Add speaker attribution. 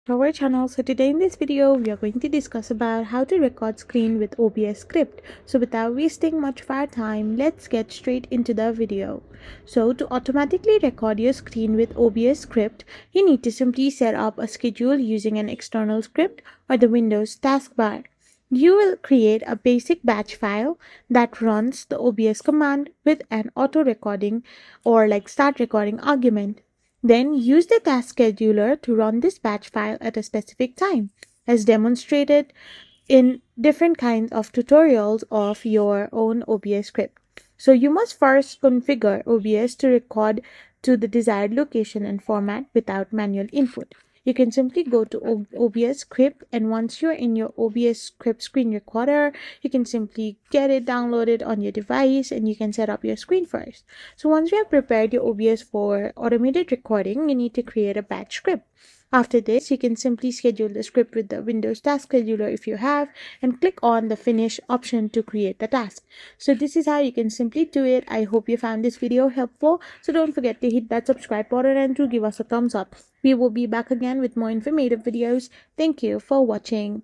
Speaker 1: to our channel. So today in this video we are going to discuss about how to record screen with OBS script. So without wasting much of our time, let's get straight into the video. So to automatically record your screen with OBS script, you need to simply set up a schedule using an external script or the Windows taskbar. You will create a basic batch file that runs the OBS command with an auto recording or like start recording argument. Then use the task scheduler to run this batch file at a specific time, as demonstrated in different kinds of tutorials of your own OBS script. So you must first configure OBS to record to the desired location and format without manual input. You can simply go to OBS script, and once you're in your OBS script screen recorder, you can simply get it downloaded on your device and you can set up your screen first. So once you have prepared your OBS for automated recording, you need to create a batch script. After this, you can simply schedule the script with the Windows task scheduler if you have, and click on the finish option to create the task. So this is how you can simply do it. I hope you found this video helpful. So don't forget to hit that subscribe button and to give us a thumbs up. We will be back again with more informative videos. Thank you for watching.